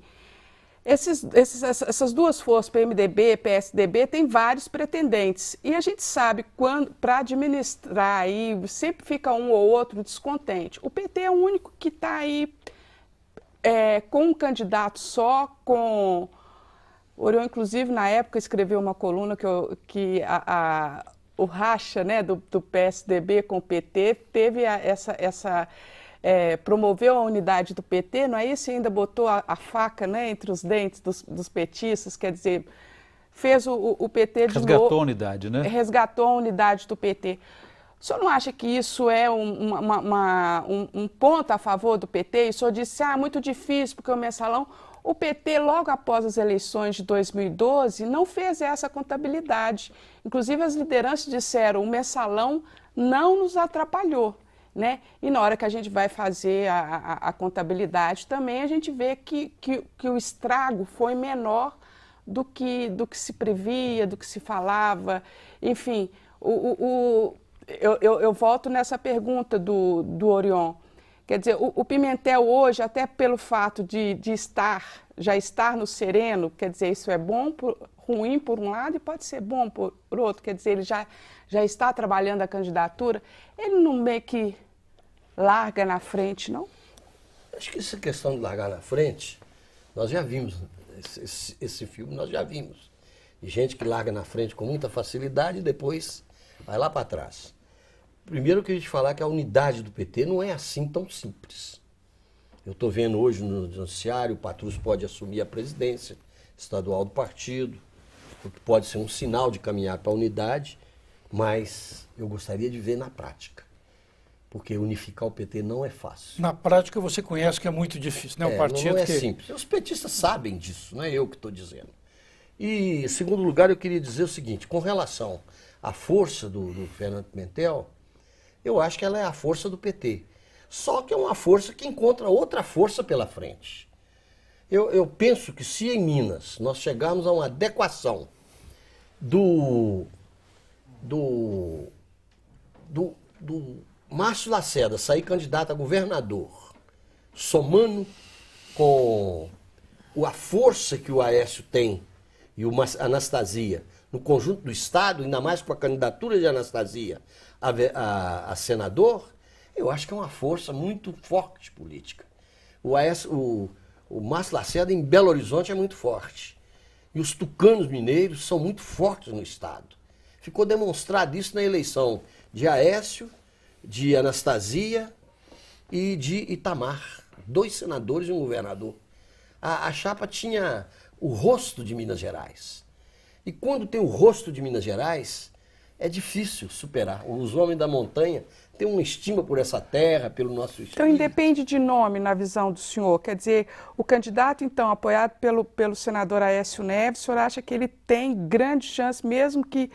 Essas duas forças, PMDB e PSDB, tem vários pretendentes. E a gente sabe quando, para administrar aí, sempre fica um ou outro descontente. O PT é o único que está aí com um candidato só, com... O Orion, inclusive, na época, escreveu uma coluna que o racha, né, do PSDB com o PT teve promoveu a unidade do PT, não é isso? E ainda botou a faca, né, entre os dentes dos petistas, quer dizer, fez o PT de novo... Resgatou a unidade, né? Resgatou a unidade do PT. O senhor não acha que isso é um ponto a favor do PT? E o senhor disse, muito difícil, porque o mensalão... O PT, logo após as eleições de 2012, não fez essa contabilidade. Inclusive, as lideranças disseram, o mensalão não nos atrapalhou. Né? E na hora que a gente vai fazer a contabilidade também, a gente vê que o estrago foi menor do que se previa, do que se falava. Enfim, eu volto nessa pergunta do Orion. Quer dizer, o Pimentel hoje, até pelo fato de já estar no sereno, quer dizer, isso é bom, ruim por um lado e pode ser bom por outro. Quer dizer, ele já está trabalhando a candidatura, ele não meio que larga na frente, não? Acho que essa questão de largar na frente, nós já vimos, esse filme nós já vimos. De gente que larga na frente com muita facilidade e depois vai lá para trás. Primeiro eu queria te falar que a unidade do PT não é assim tão simples. Eu estou vendo hoje no noticiário, o Patrus pode assumir a presidência estadual do partido, o que pode ser um sinal de caminhar para a unidade, mas eu gostaria de ver na prática. porque unificar o PT não é fácil. Na prática você conhece que é muito difícil, né? Um partido não é que... simples. Os petistas sabem disso, não é eu que estou dizendo. E, em segundo lugar, eu queria dizer o seguinte, com relação à força do Fernando Pimentel, eu acho que ela é a força do PT. Só que é uma força que encontra outra força pela frente. Eu penso que se em Minas nós chegarmos a uma adequação do Márcio Lacerda sair candidato a governador, somando com a força que o Aécio tem e o Anastasia no conjunto do Estado, ainda mais com a candidatura de Anastasia a senador, eu acho que é uma força muito forte política. O Márcio Lacerda em Belo Horizonte é muito forte. E os tucanos mineiros são muito fortes no Estado. Ficou demonstrado isso na eleição de Aécio, de Anastasia e de Itamar. 2 senadores e um governador. A chapa tinha o rosto de Minas Gerais. E quando tem o rosto de Minas Gerais, é difícil superar. Os homens da montanha têm uma estima por essa terra, pelo nosso espírito. Então, independe de nome na visão do senhor. Quer dizer, o candidato, então, apoiado pelo senador Aécio Neves, o senhor acha que ele tem grande chance, mesmo que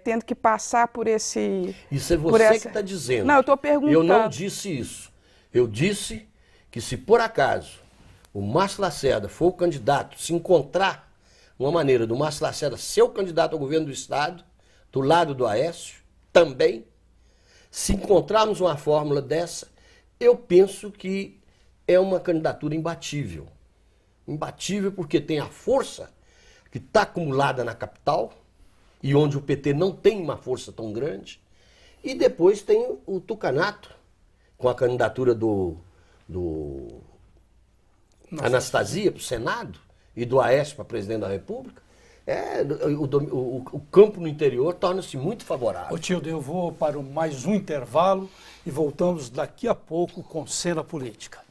tendo que passar por esse... Isso é você que está dizendo. Não, eu estou perguntando. Eu não disse isso. Eu disse que se por acaso o Márcio Lacerda for o candidato, se encontrar uma maneira do Márcio Lacerda ser o candidato ao governo do Estado, do lado do Aécio, também, se encontrarmos uma fórmula dessa, eu penso que é uma candidatura imbatível. Imbatível porque tem a força que está acumulada na capital, e onde o PT não tem uma força tão grande, e depois tem o tucanato, com a candidatura do Anastasia para o Senado, e do Aécio para presidente da República. O campo no interior torna-se muito favorável. Ô Tildo, eu vou para mais um intervalo e voltamos daqui a pouco com Cena Política.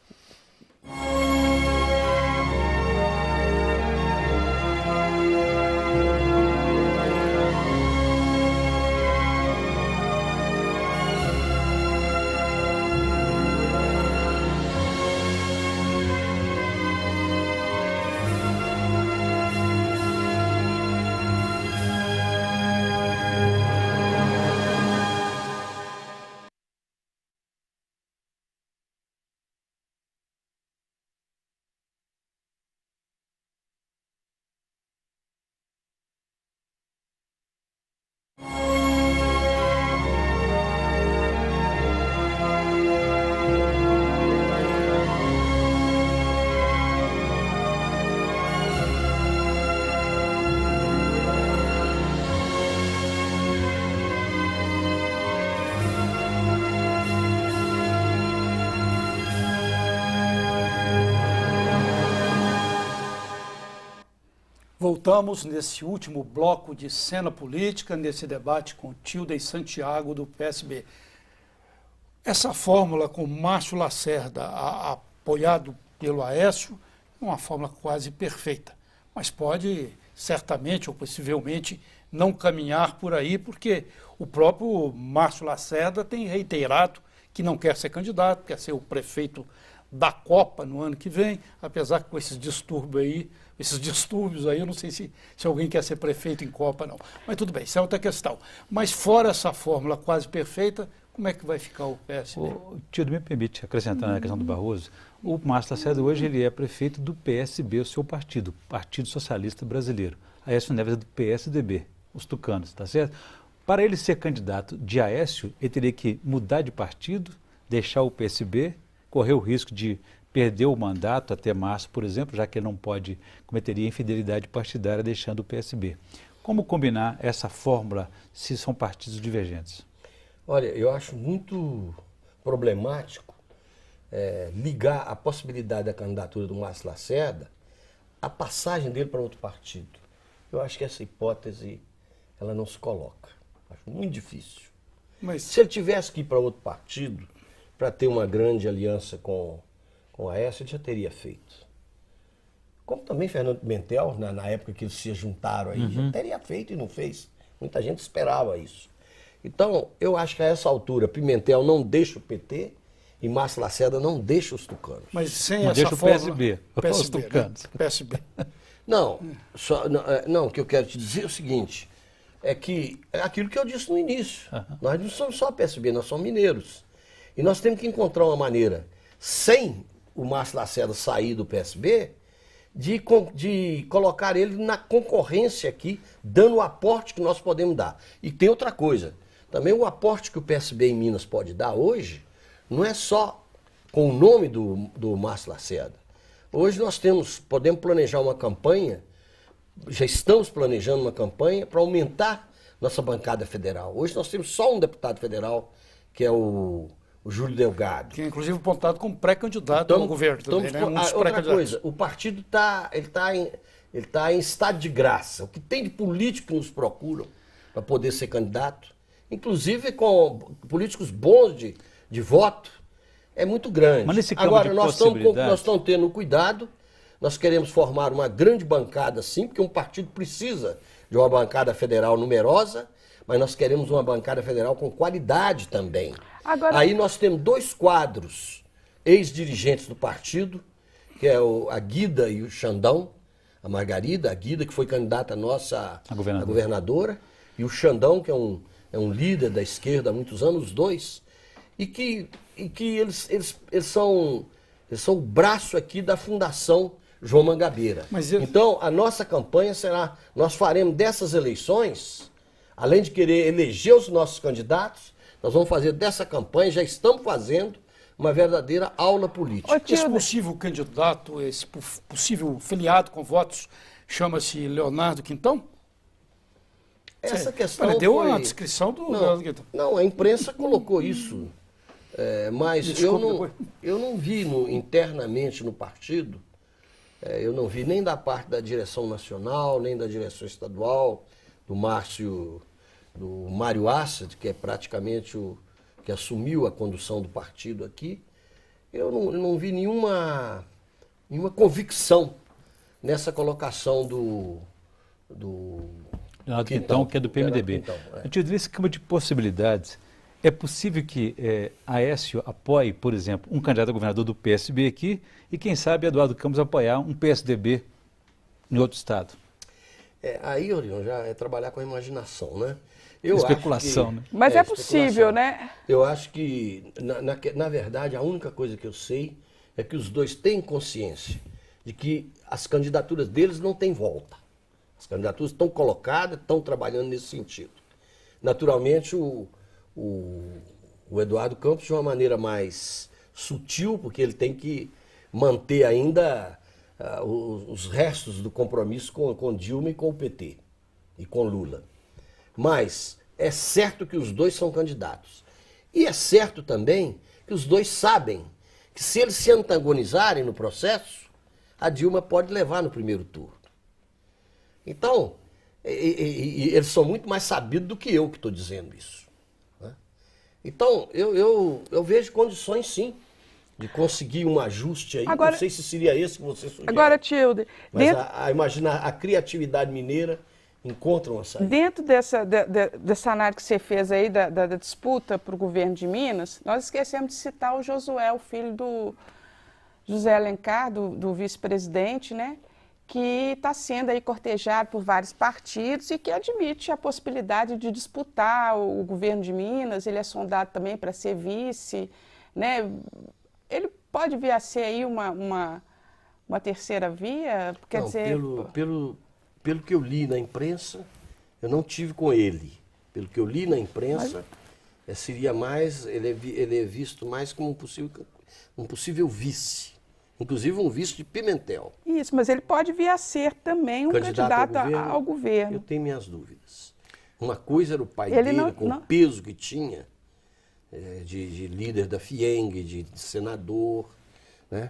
Voltamos nesse último bloco de Cena Política, nesse debate com Tilda e Santiago do PSB. Essa fórmula com Márcio Lacerda apoiado pelo Aécio é uma fórmula quase perfeita, mas pode certamente ou possivelmente não caminhar por aí, porque o próprio Márcio Lacerda tem reiterado que não quer ser candidato, quer ser o prefeito da Copa no ano que vem, apesar que com esses distúrbios aí, eu não sei se alguém quer ser prefeito em Copa, não. Mas tudo bem, isso é outra questão. Mas fora essa fórmula quase perfeita, como é que vai ficar o PSB? Tildo, me permite, acrescentando na questão do Barroso, o Márcio Lacerda hoje ele é prefeito do PSB, o seu partido, Partido Socialista Brasileiro. Aécio Neves é do PSDB, os tucanos, tá certo? Para ele ser candidato de Aécio, ele teria que mudar de partido, deixar o PSB, correr o risco de perder o mandato até março, por exemplo, já que ele não cometeria infidelidade partidária deixando o PSB. Como combinar essa fórmula se são partidos divergentes? Olha, eu acho muito problemático ligar a possibilidade da candidatura do Márcio Lacerda à passagem dele para outro partido. Eu acho que essa hipótese ela não se coloca. Acho muito difícil. Mas se ele tivesse que ir para outro partido para ter uma grande aliança com a Aécio, ele já teria feito. Como também Fernando Pimentel, na época que eles se juntaram aí, já teria feito e não fez. Muita gente esperava isso. Então, eu acho que a essa altura, Pimentel não deixa o PT e Márcio Lacerda não deixa os tucanos. Mas sem não essa deixa forma... o PSB, os tucanos. Né? PSB. Não, o que eu quero te dizer é o seguinte, é que é aquilo que eu disse no início. Nós não somos só PSB, nós somos mineiros. E nós temos que encontrar uma maneira, sem o Márcio Lacerda sair do PSB, de colocar ele na concorrência aqui, dando o aporte que nós podemos dar. E tem outra coisa, também o aporte que o PSB em Minas pode dar hoje, não é só com o nome do Márcio Lacerda. Hoje nós podemos planejar uma campanha, já estamos planejando uma campanha para aumentar nossa bancada federal. Hoje nós temos só um deputado federal, que é o Júlio Delgado. Que é inclusive apontado como pré-candidato ao governo também, né? Outra coisa, o partido está em estado de graça. O que tem de político que nos procuram para poder ser candidato, inclusive com políticos bons de voto, é muito grande. Mas nesse campo agora, de nós estamos tendo cuidado, nós queremos formar uma grande bancada, sim, porque um partido precisa de uma bancada federal numerosa, mas nós queremos uma bancada federal com qualidade também. Agora... Aí nós temos 2 quadros ex-dirigentes do partido, que é a Guida e o Xandão, a Margarida, a Guida, que foi candidata nossa a governadora, e o Xandão, que é um líder da esquerda há muitos anos, os dois, e que eles são o braço aqui da Fundação João Mangabeira. Então, a nossa campanha será, nós faremos dessas eleições, além de querer eleger os nossos candidatos, nós vamos fazer dessa campanha, já estamos fazendo, uma verdadeira aula política. Esse possível candidato, esse possível filiado com votos, chama-se Leonardo Quintão? Essa questão deu uma descrição do Leonardo Quintão. Não, a imprensa colocou isso, mas eu não vi internamente no partido, eu não vi nem da parte da direção nacional, nem da direção estadual, do Mário Assad, que é praticamente que assumiu a condução do partido aqui, eu não vi nenhuma convicção nessa colocação do Leonardo Quintão, que é do PMDB. Nesse campo de possibilidades, é possível que Aécio apoie, por exemplo, um candidato a governador do PSB aqui e, quem sabe, Eduardo Campos apoiar um PSDB em outro estado? Aí, Orion, já é trabalhar com a imaginação, né? Especulação, né? Mas é possível, né? Eu acho que, na verdade, a única coisa que eu sei é que os dois têm consciência de que as candidaturas deles não têm volta. As candidaturas estão colocadas, estão trabalhando nesse sentido. Naturalmente, o Eduardo Campos de uma maneira mais sutil, porque ele tem que manter ainda os restos do compromisso com Dilma e com o PT e com Lula. Mas é certo que os dois são candidatos. E é certo também que os dois sabem que se eles se antagonizarem no processo, a Dilma pode levar no primeiro turno. Então, eles são muito mais sabidos do que eu que estou dizendo isso. Né? Então, eu vejo condições, sim, de conseguir um ajuste aí. Agora, não sei se seria esse que você sugere. Agora, Tilde... Mas a criatividade mineira encontra uma saída. Dentro dessa análise que você fez aí da disputa para o governo de Minas, nós esquecemos de citar o Josué, o filho do José Alencar, do vice-presidente, né? Que está sendo aí cortejado por vários partidos e que admite a possibilidade de disputar o governo de Minas. Ele é sondado também para ser vice, né? Ele pode vir a ser aí uma terceira via? Quer dizer... Pelo que eu li na imprensa, eu não tive com ele. Pelo que eu li na imprensa, seria mais, ele é visto mais como um possível vice. Inclusive um vice de Pimentel. Isso, mas ele pode vir a ser também um candidato ao governo. Eu tenho minhas dúvidas. Uma coisa era o pai dele, com o peso que tinha, de líder da FIENG, de senador, né?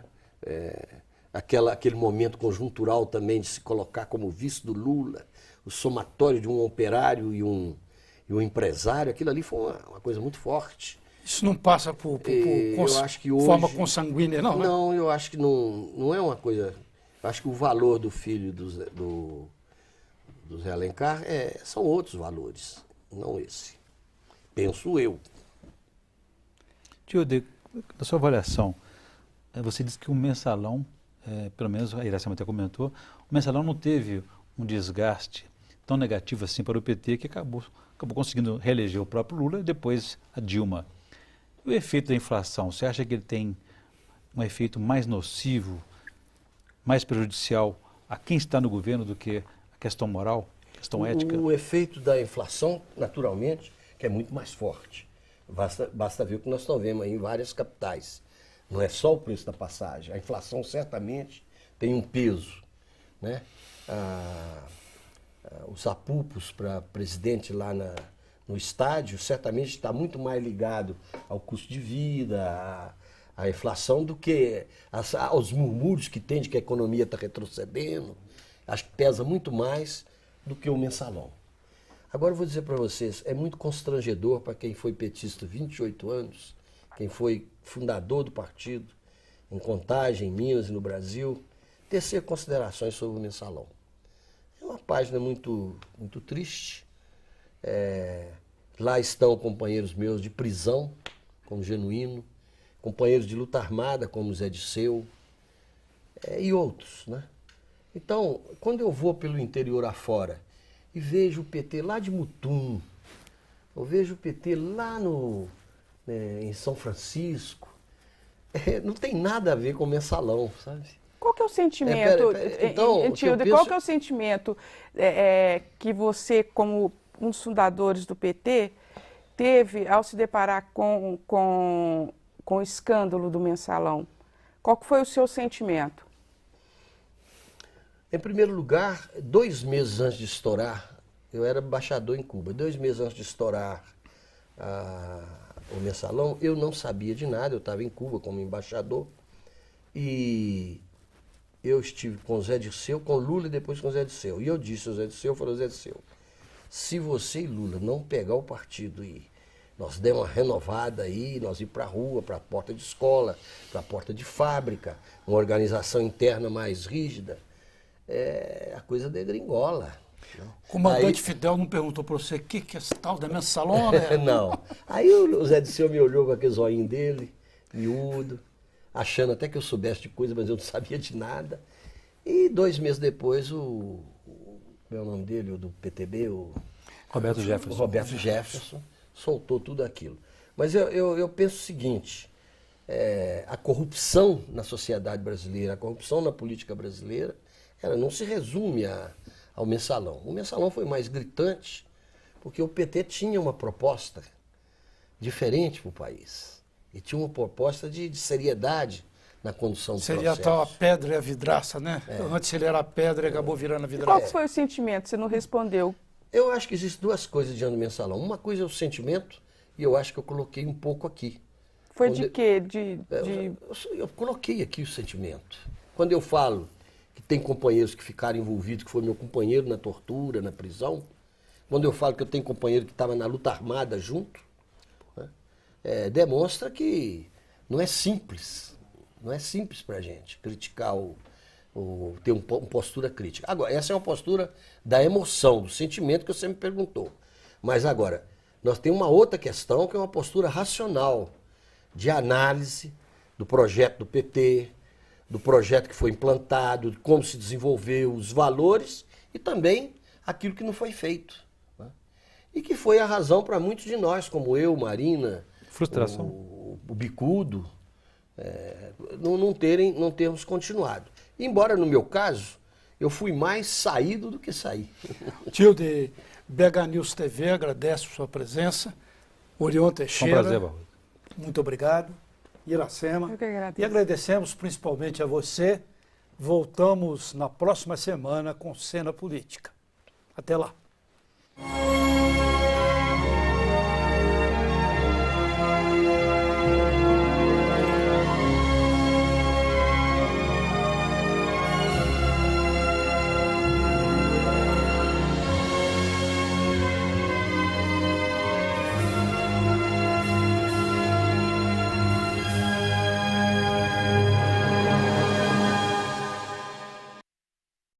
Aquele momento conjuntural também de se colocar como vice do Lula, o somatório de um operário e um empresário, aquilo ali foi uma coisa muito forte. Isso não passa por forma consanguínea, não, né? Não, eu acho que não é uma coisa... Eu acho que o valor do filho do Zé Alencar são outros valores, não esse. Penso eu. Tilde, na sua avaliação, você disse que o mensalão, pelo menos a Iracema até comentou, o mensalão não teve um desgaste tão negativo assim para o PT, que acabou conseguindo reeleger o próprio Lula e depois a Dilma. O efeito da inflação, você acha que ele tem um efeito mais nocivo, mais prejudicial a quem está no governo do que a questão moral, a questão ética? O efeito da inflação, naturalmente, que é muito mais forte. Basta ver o que nós estamos vendo aí em várias capitais. Não é só o preço da passagem. A inflação certamente tem um peso, né? Os apupos para presidente lá no estádio certamente está muito mais ligado ao custo de vida, à inflação, do que aos murmúrios que tem de que a economia está retrocedendo. Acho que pesa muito mais do que o mensalão. Agora eu vou dizer para vocês, é muito constrangedor para quem foi petista 28 anos, quem foi fundador do partido, em Contagem, em Minas e no Brasil, tecer considerações sobre o mensalão. É uma página muito, muito triste. Lá estão companheiros meus de prisão, como Genuíno, companheiros de luta armada, como Zé Disseu, e outros, né? Então, quando eu vou pelo interior afora e vejo o PT lá de Mutum, eu vejo o PT lá em São Francisco, não tem nada a ver com o mensalão, sabe? Qual que é o sentimento, Tilde, qual que é o sentimento que você, como um dos fundadores do PT, teve ao se deparar com o escândalo do mensalão? Qual que foi o seu sentimento? Em primeiro lugar, 2 meses antes de estourar, eu era embaixador em Cuba, 2 meses antes de estourar o mensalão, eu não sabia de nada, eu estava em Cuba como embaixador, e eu estive com o Zé Disseu, com o Lula e depois com o Zé Disseu. E eu disse ao Zé Disseu, falei, Zé Disseu, se você e Lula não pegar o partido e nós der uma renovada aí, nós ir para a rua, para a porta de escola, para a porta de fábrica, uma organização interna mais rígida, a coisa degringola. O comandante Fidel não perguntou para você o que é esse tal da mensalão, né? Não. Aí o Zé Disseu me olhou com aquele zoinho dele, miúdo, achando até que eu soubesse de coisa, mas eu não sabia de nada. E 2 meses depois, como é o nome dele, o do PTB? Roberto Jefferson. O Roberto Jefferson soltou tudo aquilo. Mas eu penso o seguinte, a corrupção na sociedade brasileira, a corrupção na política brasileira, ela não se resume ao mensalão. O mensalão foi mais gritante porque o PT tinha uma proposta diferente para o país. E tinha uma proposta de seriedade na condução do processo. Seria a tal a pedra e a vidraça, né? Antes ele era a pedra e acabou virando a vidraça. Qual foi o sentimento? Você não respondeu. Eu acho que existem 2 coisas diante do mensalão. Uma coisa é o sentimento, e eu acho que eu coloquei um pouco aqui. Foi de quê? Eu coloquei aqui o sentimento. Quando eu falo que tem companheiros que ficaram envolvidos, que foi meu companheiro na tortura, na prisão, quando eu falo que eu tenho companheiro que estava na luta armada junto, né, demonstra que não é simples para a gente criticar ter uma postura crítica. Agora, essa é uma postura da emoção, do sentimento que você me perguntou. Mas agora, nós temos uma outra questão que é uma postura racional, de análise do projeto do PT, do projeto que foi implantado, de como se desenvolveu, os valores e também aquilo que não foi feito, né? E que foi a razão para muitos de nós, como eu, Marina, frustração, o Bicudo, não termos continuado. Embora, no meu caso, eu fui mais saído do que saí. Tilde, BH News TV agradece a sua presença. Orion Teixeira. Um prazer, Barroso. Muito obrigado. Iracema. Eu que agradeço. E agradecemos principalmente a você. Voltamos na próxima semana com Cena Política. Até lá.